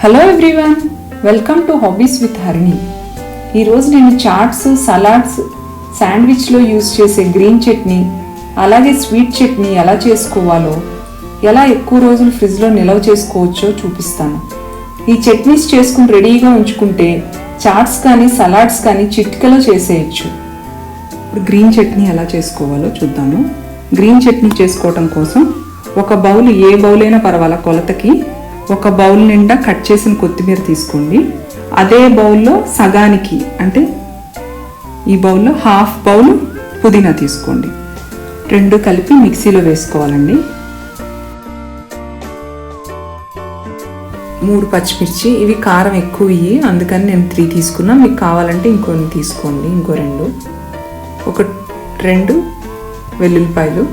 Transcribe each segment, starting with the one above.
Hello everyone, welcome to hobbies with Harini. ఈరోజు నేను charts, salads, శాండ్విచ్లో use చేసే గ్రీన్ చట్నీ అలాగే స్వీట్ చట్నీ ఎలా చేసుకోవాలో, ఎలా ఎక్కువ రోజులు ఫ్రిడ్జ్లో నిల్వ చేసుకోవచ్చో చూపిస్తాను. ఈ చట్నీస్ చేసుకుని రెడీగా ఉంచుకుంటే చాట్స్ కానీ సలాడ్స్ కానీ చిటికలో చేసేయచ్చు. ఇప్పుడు గ్రీన్ చట్నీ ఎలా చేసుకోవాలో చూద్దాము. గ్రీన్ చట్నీ చేసుకోవటం కోసం ఒక బౌల్, ఏ బౌల్ అయినా పర్వాలా కొలతకి, ఒక బౌల్ నిండా కట్ చేసిన కొత్తిమీర తీసుకోండి. అదే బౌల్లో సగానికి, అంటే ఈ బౌల్లో హాఫ్ బౌల్ పుదీనా తీసుకోండి. రెండు కలిపి మిక్సీలో వేసుకోవాలండి. 3 పచ్చిమిర్చి, ఇవి కారం ఎక్కువ ఇవి, అందుకని నేను 3 తీసుకున్నా. మీకు కావాలంటే ఇంకొన్ని తీసుకోండి, ఇంకో 2. ఒక 2 వెల్లుల్లిపాయలు,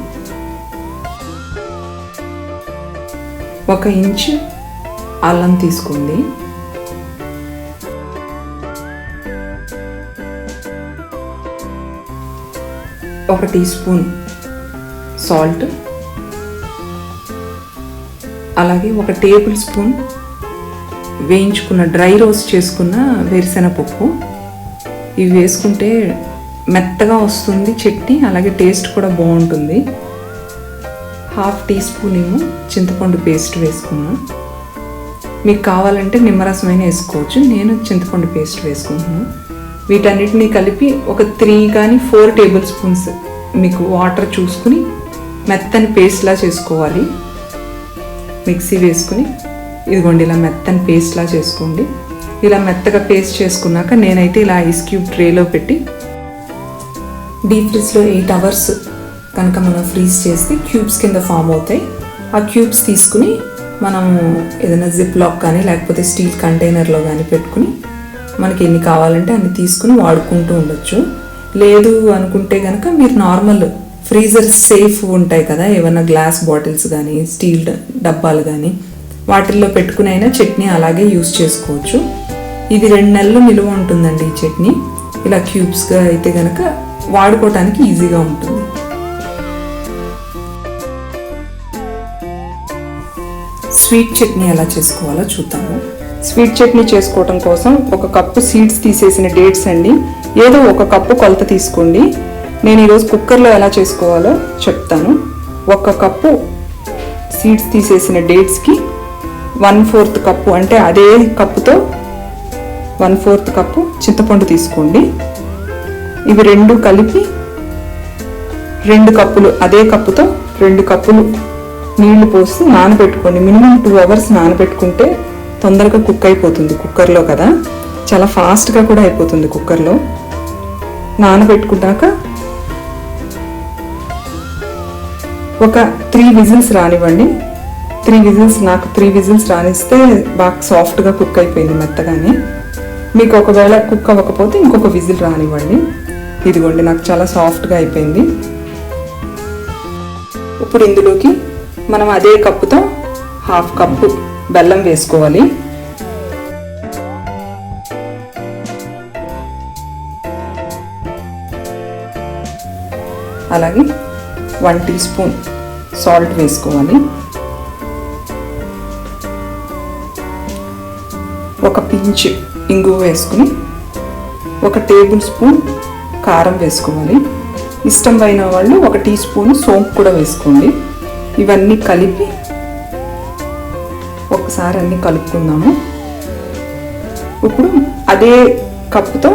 1 ఇంచు అల్లం తీసుకోండి. ఒక టీ స్పూన్ సాల్ట్, అలాగే 1 టేబుల్ స్పూన్ వేయించుకున్న డ్రై రోస్ట్ చేసుకున్న వేరుశెనగపప్పు. ఇవి వేసుకుంటే మెత్తగా వస్తుంది చట్నీ, అలాగే టేస్ట్ కూడా బాగుంటుంది. 1/2 టీ స్పూన్ ఏమో చింతపండు పేస్ట్ వేసుకున్నాను. మీకు కావాలంటే నిమ్మరసమైనా వేసుకోవచ్చు, నేను చింతపండు పేస్ట్ వేసుకుంటున్నాను. వీటన్నిటిని కలిపి ఒక 3 కానీ 4 టేబుల్ స్పూన్స్ మీకు వాటర్ చూసుకుని మెత్తని పేస్ట్లా చేసుకోవాలి. మిక్సీ వేసుకుని ఇదిగోండి ఇలా మెత్తని పేస్ట్లా చేసుకోండి. ఇలా మెత్తగా పేస్ట్ చేసుకున్నాక నేనైతే ఇలా ఐస్ క్యూబ్ ట్రేలో పెట్టి డీప్ ఫ్రిడ్జ్లో 8 అవర్స్ కనుక మనం ఫ్రీజ్ చేస్తే క్యూబ్స్ కింద ఫామ్ అవుతాయి. ఆ క్యూబ్స్ తీసుకుని మనము ఏదైనా జిప్ లాక్ కానీ లేకపోతే స్టీల్ కంటైనర్లో కానీ పెట్టుకుని మనకి ఎన్ని కావాలంటే అన్ని తీసుకుని వాడుకుంటూ ఉండొచ్చు. లేదు అనుకుంటే కనుక మీరు నార్మల్ ఫ్రీజర్ సేఫ్ ఉంటాయి కదా, ఏమన్నా గ్లాస్ బాటిల్స్ కానీ స్టీల్ డబ్బాలు కానీ వాటిల్లో పెట్టుకుని అయినా చట్నీ అలాగే యూస్ చేసుకోవచ్చు. ఇది 2 నెలలు నిలువ ఉంటుందండి ఈ చట్నీ. ఇలా క్యూబ్స్గా అయితే కనుక వాడుకోవటానికి ఈజీగా ఉంటుంది. స్వీట్ చట్నీ ఎలా చేసుకోవాలో చూద్దాము. స్వీట్ చట్నీ చేసుకోవటం కోసం 1 కప్పు సీడ్స్ తీసేసిన డేట్స్ అండి. ఏదో 1 కప్పు కొలత తీసుకోండి. నేను ఈరోజు కుక్కర్లో ఎలా చేసుకోవాలో చెప్తాను. 1 కప్పు సీడ్స్ తీసేసిన డేట్స్కి 1/4 కప్పు, అంటే అదే కప్పుతో 1/4 కప్పు చింతపండు తీసుకోండి. ఇవి 2 కలిపి 2 కప్పులు, అదే కప్పుతో 2 కప్పులు నీళ్లు పోసి నానబెట్టుకోండి. మినిమం 2 అవర్స్ నానబెట్టుకుంటే తొందరగా కుక్ అయిపోతుంది. కుక్కర్లో కదా, చాలా ఫాస్ట్గా కూడా అయిపోతుంది కుక్కర్లో. నానబెట్టుకున్నాక ఒక 3 విజిల్స్ రానివ్వండి. 3 విజిల్స్, నాకు 3 విజిల్స్ రానిస్తే బాగా సాఫ్ట్గా కుక్ అయిపోయింది మెత్తగానే. మీకు ఒకవేళ కుక్ అవ్వకపోతే ఇంకొక విజిల్ రానివ్వండి. ఇదిగోండి నాకు చాలా సాఫ్ట్గా అయిపోయింది. ఇప్పుడు ఇందులోకి మనం అదే కప్పుతో 1/2 కప్పు బెల్లం వేసుకోవాలి. అలాగే 1 టీ స్పూన్ సాల్ట్ వేసుకోవాలి. 1 పించ్ ఇంగువ వేసుకుని 1 టేబుల్ స్పూన్ కారం వేసుకోవాలి. ఇష్టం అయిన వాళ్ళు 1 టీ స్పూన్ సోంపు కూడా వేసుకోండి. ఇవన్నీ కలిపి ఒకసారి అన్నీ కలుపుకుందాము. ఇప్పుడు అదే కప్పుతో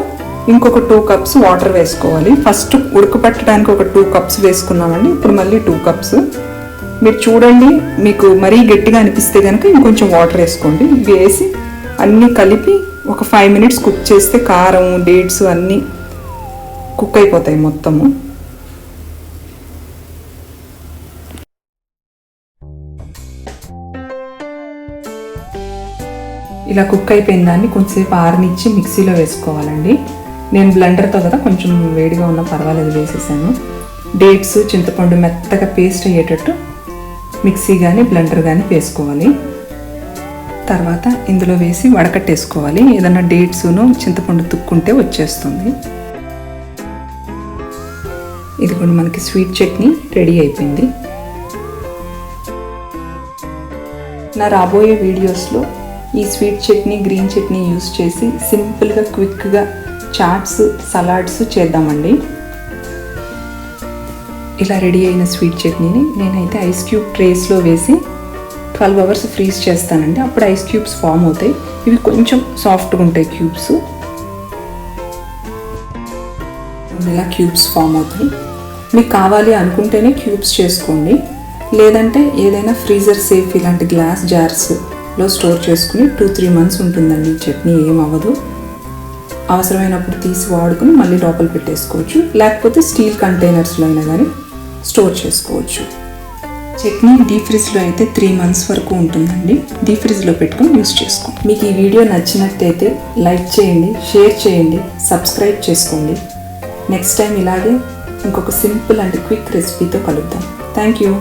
ఇంకొక 2 కప్స్ వాటర్ వేసుకోవాలి. ఫస్ట్ ఉడకపెట్టడానికి ఒక 2 కప్స్ వేసుకున్నామండి. ఇప్పుడు మళ్ళీ 2 కప్స్. మీరు చూడండి, మీకు మరీ గట్టిగా అనిపిస్తే కనుక ఇంకొంచెం వాటర్ వేసుకోండి. వేసి అన్నీ కలిపి ఒక 5 మినిట్స్ కుక్ చేస్తే కారం, డేట్స్ అన్నీ కుక్ అయిపోతాయి మొత్తము. ఇలా కుక్ అయిపోయిన దాన్ని కొంచెంసేపు ఆరనిచ్చి మిక్సీలో వేసుకోవాలండి. నేను బ్లెండర్తో కదా, కొంచెం వేడిగా ఉన్న పర్వాలేదు వేసేసాను. డేట్స్, చింతపండు మెత్తగా పేస్ట్ అయ్యేటట్టు మిక్సీ కానీ బ్లెండర్ కానీ వేసుకోవాలి. తర్వాత ఇందులో వేసి వడకట్టేసుకోవాలి. ఏదన్నా డేట్స్ను చింతపండు తుక్కుంటే వచ్చేస్తుంది. ఇది కూడా మనకి స్వీట్ చట్నీ రెడీ అయిపోయింది. నా రాబోయే వీడియోస్లో ఈ sweet chutney green chutney use చేసి సింపుల్గా క్విక్గా చాట్స్ సలాడ్స్ చేద్దామండి. ఇలా రెడీ అయిన స్వీట్ చట్నీని నేనైతే ఐస్ క్యూబ్ ట్రేస్లో వేసి 12 అవర్స్ ఫ్రీజ్ చేస్తానండి. అప్పుడు ఐస్ క్యూబ్స్ ఫామ్ అవుతాయి. ఇవి కొంచెం సాఫ్ట్గా ఉంటాయి క్యూబ్స్. ఇలా క్యూబ్స్ ఫామ్ అవుతాయి. మీకు కావాలి అనుకుంటేనే క్యూబ్స్ చేసుకోండి, లేదంటే ఏదైనా ఫ్రీజర్ సేఫ్ ఇలాంటి గ్లాస్ జార్స్లో స్టోర్ చేసుకుని 2-3 మంత్స్ ఉంటుందండి. ఈ చట్నీ ఏం అవ్వదు. అవసరమైనప్పుడు తీసి వాడుకుని మళ్ళీ లోపల పెట్టేసుకోవచ్చు, లేకపోతే స్టీల్ కంటైనర్స్లో అయినా కానీ స్టోర్ చేసుకోవచ్చు. చట్నీ డీప్ ఫ్రిడ్జ్లో అయితే 3 మంత్స్ వరకు ఉంటుందండి. డీప్ ఫ్రిడ్జ్లో పెట్టుకొని యూస్ చేసుకోండి. మీకు ఈ వీడియో నచ్చినట్టయితే లైక్ చేయండి, షేర్ చేయండి, సబ్స్క్రైబ్ చేసుకోండి. నెక్స్ట్ టైం ఇలాగే ఇంకొక సింపుల్ అండ్ క్విక్ రెసిపీతో కలుద్దాం. Thank you.